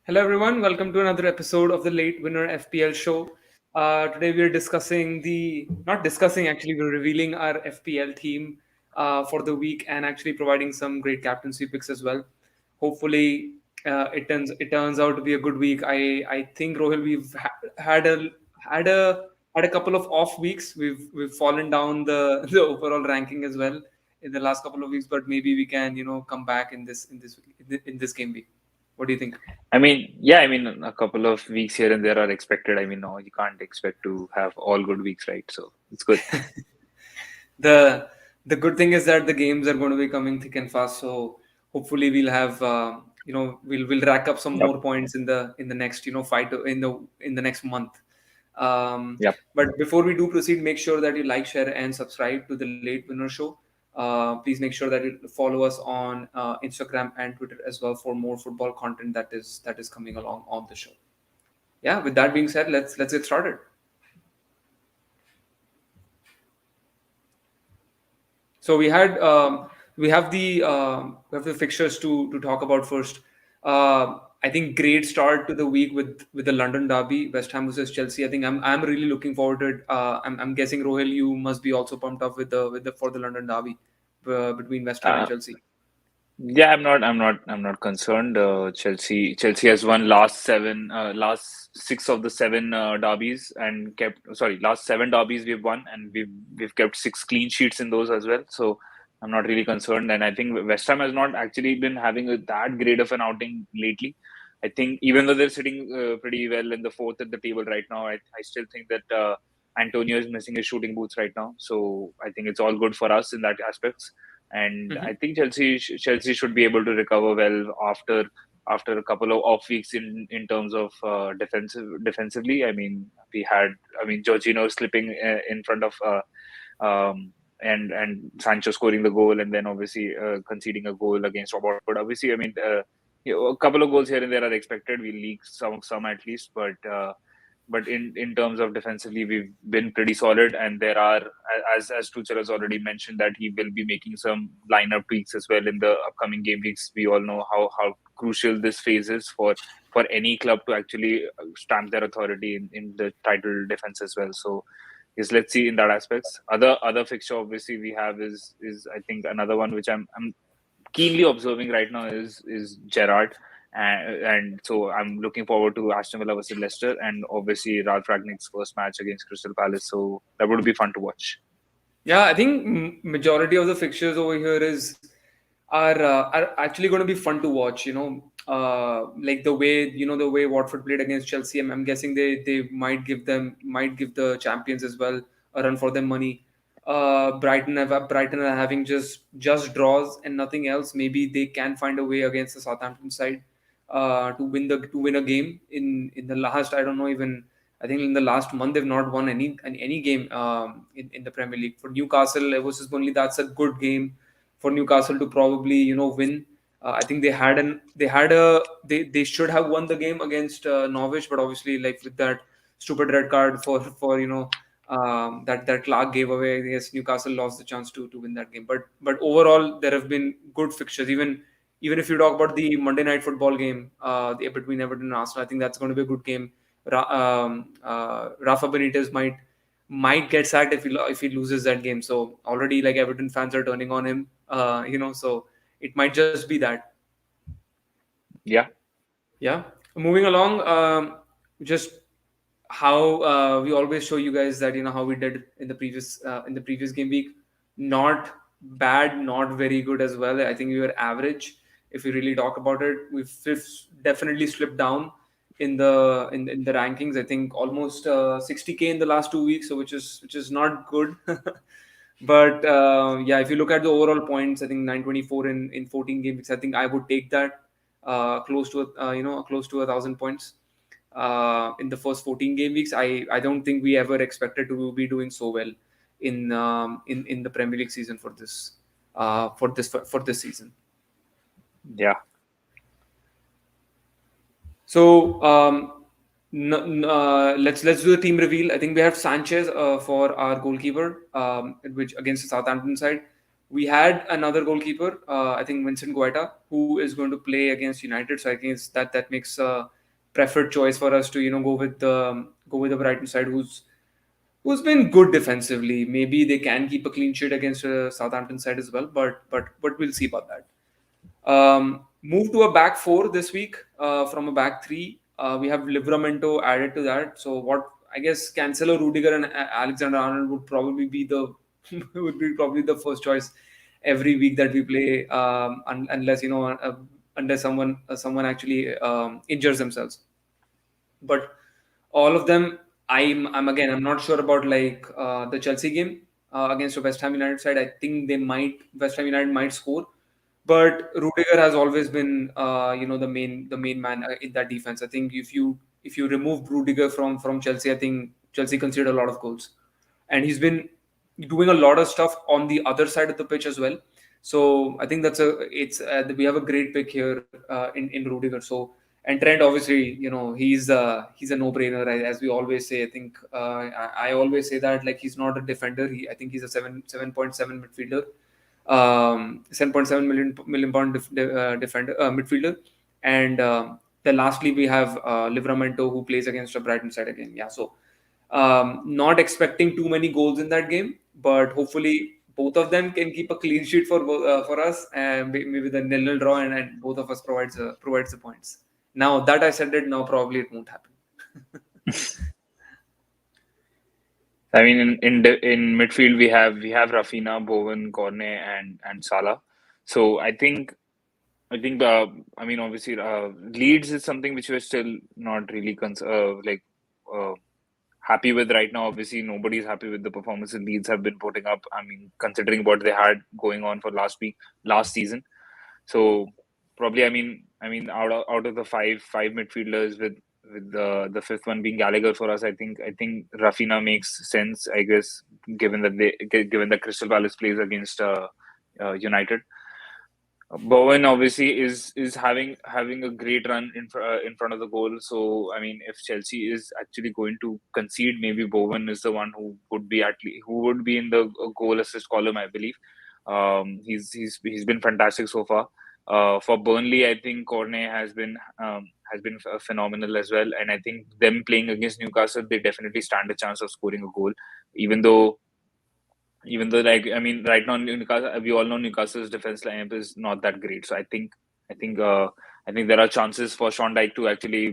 Hello, everyone. Welcome to another episode of the Late Winner FPL Show. Today, we are discussing not discussing, actually, we're revealing our FPL theme for the week and actually providing some great captaincy picks as well. Hopefully, it turns out to be a good week. I think, Rohil, we've had a had a couple of off weeks. We've fallen down the the overall ranking as well in the last couple of weeks, but maybe we can come back in this game week. What do you think? A couple of weeks here and there are expected. No, you can't expect to have all good weeks, right? So it's good. The good thing is that the games are going to be coming thick and fast. So hopefully we'll have we'll rack up some Yep. more points in the next fight in the next month. Yep. But before we do proceed, make sure that you like, share, and subscribe to the Late Winner Show. Please make sure that you follow us on Instagram and Twitter as well for more football content that is coming along on the show. Yeah. With that being said, let's get started. So we have the fixtures to talk about first. I think great start to the week with the London derby, West Ham versus Chelsea. I think I'm really looking forward to it. I'm guessing, Rohil, you must be also pumped up with the for the London derby between West Ham and Uh, Chelsea. yeah, I'm not concerned. Chelsea has won last six of the seven derbies and last seven derbies we've won, and we've kept six clean sheets in those as well. So I'm not really concerned, and I think West Ham has not actually been having that great of an outing lately. I think even though they're sitting pretty well in the fourth at the table right now, I still think that Antonio is missing his shooting boots right now. So I think it's all good for us in that aspects, and Hmm. I think Chelsea should be able to recover well after a couple of off weeks in terms of defensively. Jorginho slipping in front of and Sancho scoring the goal, and then obviously conceding a goal against Watford. Obviously, a couple of goals here and there are expected. We leak some at least, but in terms of defensively, we've been pretty solid. And there are, as Tuchel has already mentioned, that he will be making some lineup tweaks as well in the upcoming game weeks. We all know how crucial this phase is for any club to actually stamp their authority in the title defense as well. So yes, let's see in that aspects. Other fixture obviously we have is I think another one which I'm keenly observing right now is Gerrard. And so I'm looking forward to Aston Villa versus Leicester, and obviously Ralph Ragnick's first match against Crystal Palace. So that would be fun to watch. Yeah, I think majority of the fixtures over here are actually going to be fun to watch. Like the way Watford played against Chelsea. I'm guessing they might give the champions as well a run for their money. Brighton are having just draws and nothing else. Maybe they can find a way against the Southampton side to win a game in the last. I don't know, even I think in the last month they've not won any game in the Premier League. For Newcastle versus Burnley, that's a good game for Newcastle to probably win. I think they should have won the game against Norwich, but obviously, like, with that stupid red card for that Clark gave away, I guess Newcastle lost the chance to win that game. But overall, there have been good fixtures. Even if you talk about the Monday night football game between Everton and Arsenal, I think that's going to be a good game. Rafa Benitez might get sacked if he loses that game. So already, like, Everton fans are turning on him. So it might just be that. Yeah. Yeah. Moving along, just how we always show you guys that how we did in the previous game week. Not bad, not very good as well. I think we were average. If we really talk about it, we've definitely slipped down in the rankings. I think almost 60K in the last 2 weeks, so which is not good. But yeah, if you look at the overall points, I think 924 in 14 game weeks. I think I would take that close to 1,000 points in the first 14 game weeks. I don't think we ever expected to be doing so well in the Premier League season for this season. Yeah. So let's do the team reveal. I think we have Sanchez for our goalkeeper, which against the Southampton side. We had another goalkeeper, I think Vincent Guaita, who is going to play against United. So I think that makes preferred choice for us to go with the Brighton side, who's been good defensively. Maybe they can keep a clean sheet against Southampton side as well, but we'll see about that. Move to a back four this week from a back three. We have Livramento added to that. So what I guess Cancelo, Rudiger, and Alexander-Arnold would probably be the first choice every week that we play, unless unless someone actually injures themselves. But all of them, I'm not sure about the Chelsea game against the West Ham United side. I think West Ham United might score, but Rudiger has always been the main man in that defense. I think if you remove Rudiger from Chelsea, I think Chelsea conceded a lot of goals, and he's been doing a lot of stuff on the other side of the pitch as well. So I think we have a great pick here in Rudiger. So, and Trent, obviously, he's a no-brainer, as we always say. I think I always say that, like, he's not a defender. I think he's a 7.7 midfielder, 7.7 million pound defender, midfielder. And then lastly we have Livramento, who plays against the Brighton side again. Yeah, so not expecting too many goals in that game, but hopefully both of them can keep a clean sheet for us, and maybe the 0-0 draw, and both of us provides the points. Now that I said it, now probably it won't happen. I mean, in midfield we have Raphinha, Bowen, Cornet, and Salah. So I think I mean, obviously, Leeds is something which we're still not really happy with right now. Obviously, nobody's happy with the performances Leeds have been putting up. I mean, considering what they had going on for last season. So probably, I mean, out of the five midfielders, with the fifth one being Gallagher for us, I think Raphinha makes sense, I guess, given that Crystal Palace plays against United. Bowen obviously is having a great run in front of the goal. So I mean, if Chelsea is actually going to concede, maybe Bowen is the one who would be in the goal assist column, I believe. He's been fantastic so far. For Burnley, I think Cornet has been phenomenal as well, and I think them playing against Newcastle, they definitely stand a chance of scoring a goal, even though, like, I mean, right now Newcastle, we all know Newcastle's defense lineup is not that great. So I think there are chances for Sean Dyche to actually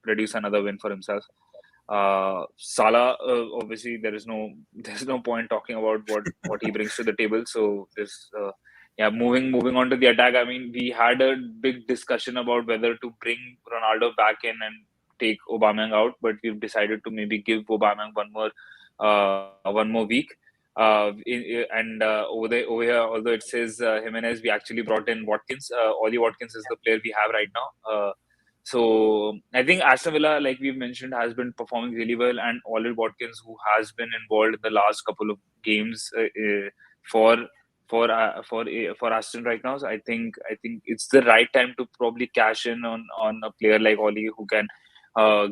produce another win for himself. Salah, obviously, there's no point talking about what he brings to the table. So moving on to the attack. I mean, we had a big discussion about whether to bring Ronaldo back in and take Aubameyang out, but we've decided to maybe give Aubameyang one more week. Over here, although it says Jimenez, we actually brought in Watkins. Ollie Watkins is the player we have right now. So I think Aston Villa, like we've mentioned, has been performing really well, and Ollie Watkins, who has been involved in the last couple of games for Aston right now. So I think it's the right time to probably cash in on a player like Ollie, who can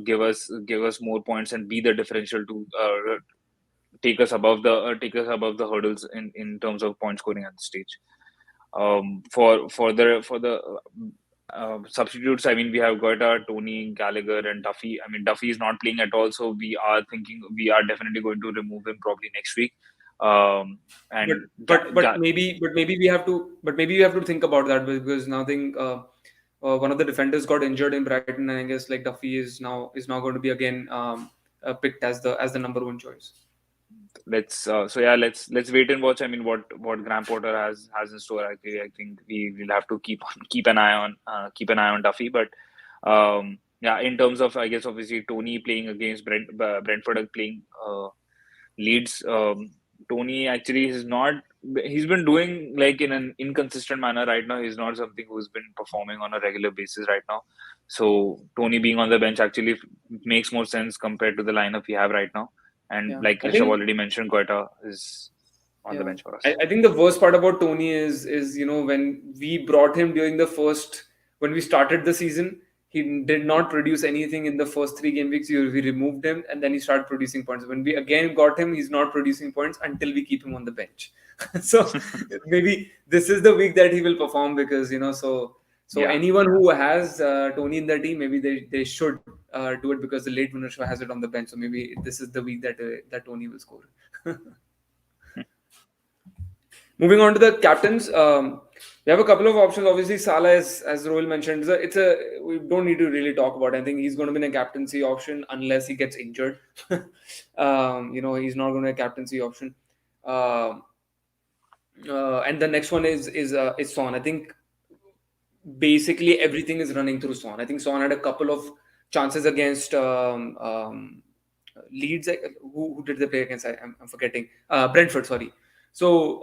give us more points and be the differential to take us above the hurdles in terms of point scoring at the stage. For the substitutes, I mean, we have got Tony, Gallagher, and Duffy. I mean, Duffy is not playing at all, so we are definitely going to remove him probably next week. Maybe we have to think about that, because now one of the defenders got injured in Brighton, and I guess like Duffy is now going to be again picked as the number one choice. Let's wait and watch. I mean, what Graham Potter has in store. I think we will have to keep an eye on Duffy. But in terms of, I guess, obviously Tony playing against Brentford and playing Leeds. Tony actually he's been doing like in an inconsistent manner right now. He's not something who's been performing on a regular basis right now. So Tony being on the bench actually makes more sense compared to the lineup we have right now. And like Rishabh already mentioned, 𝗬𝗬 is on the bench for us. I think the worst part about Tony is when we brought him when we started the season, he did not produce anything in the first 3 game weeks. We removed him, and then he started producing points. When we again got him, he's not producing points until we keep him on the bench. So maybe this is the week that he will perform, because So anyone who has Tony in their team, maybe they should do it, because the Late Winner Show has it on the bench. So maybe this is the week that Tony will score. Moving on to the captains, we have a couple of options. Obviously, Salah, as Rohil mentioned, we don't need to really talk about it. I think he's going to be a captaincy option unless he gets injured. He's not going to be a captaincy option. And the next one is Son. I think basically everything is running through Son. I think Son had a couple of chances against Leeds. Who did they play against? I'm forgetting. Brentford, sorry. So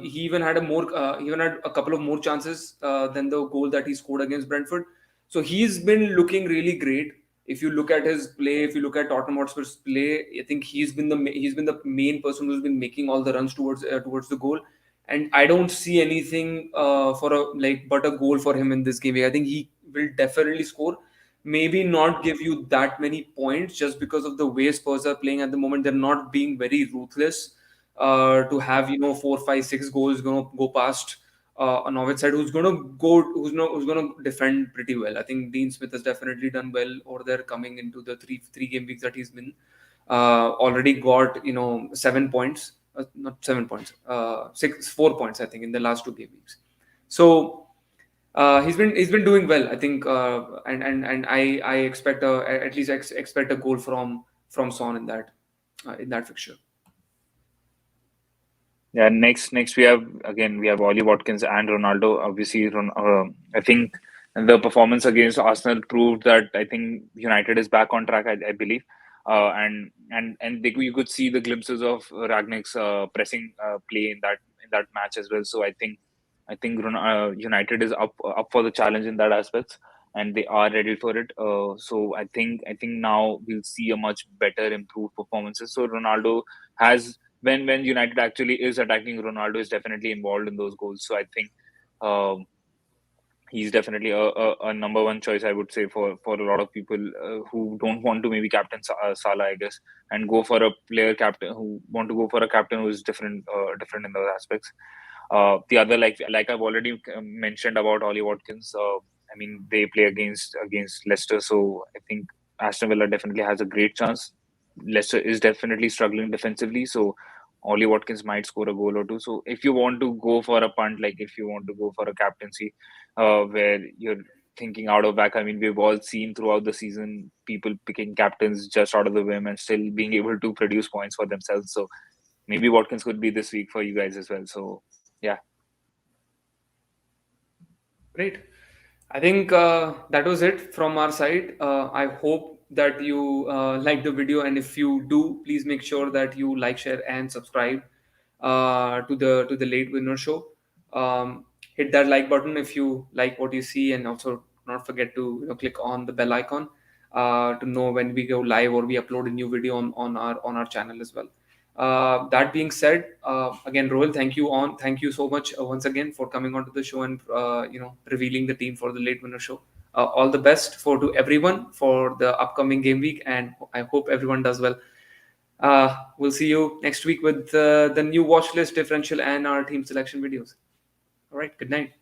he even had a couple of more chances than the goal that he scored against Brentford. So he's been looking really great. If you look at his play, if you look at Tottenham Hotspur's play, I think he's been the main person who's been making all the runs towards the goal. And I don't see anything but a goal for him in this game. I think he will definitely score. Maybe not give you that many points just because of the way Spurs are playing at the moment. They're not being very ruthless to have 4, 5, 6 goals going to go past a Norwich side who's going to defend pretty well. I think Dean Smith has definitely done well over there, coming into the three game weeks that he's been already got 7 points. Not 7 points, 4 points, I think, in the last 2 game weeks. So he's been doing well, I think, and I expect at least expect a goal from Son in that fixture. Yeah, next we have Ollie Watkins and Ronaldo. Obviously, I think the performance against Arsenal proved that I think United is back on track. I believe. And you could see the glimpses of Rangnick's pressing play in that match as well. So I think United is up for the challenge in that aspect, and they are ready for it. So I think now we'll see a much better, improved performances. So Ronaldo has, when United actually is attacking, Ronaldo is definitely involved in those goals. So I think he's definitely a number one choice, I would say, for a lot of people who don't want to maybe captain Salah, I guess, and go for a player captain who want to go for a captain who is different in those aspects. The other, like I've already mentioned about Ollie Watkins. I mean, they play against Leicester, so I think Aston Villa definitely has a great chance. Leicester is definitely struggling defensively, so Ollie Watkins might score a goal or two. So if you want to go for a punt, like if you want to go for a captaincy, where you're thinking out of back, I mean, we've all seen throughout the season people picking captains just out of the whim and still being able to produce points for themselves. So maybe Watkins could be this week for you guys as well. So yeah. Great. I think that was it from our side. I hope that you like the video, and if you do, please make sure that you like, share, and subscribe to the Late Winner Show. Hit that like button if you like what you see, and also not forget to click on the bell icon to know when we go live or we upload a new video on our channel as well. That being said, again, Rohil, thank you so much once again for coming onto the show and revealing the team for the Late Winner Show. All the best to everyone for the upcoming game week, and I hope everyone does well. We'll see you next week with the new watch list differential and our team selection videos. All right, good night.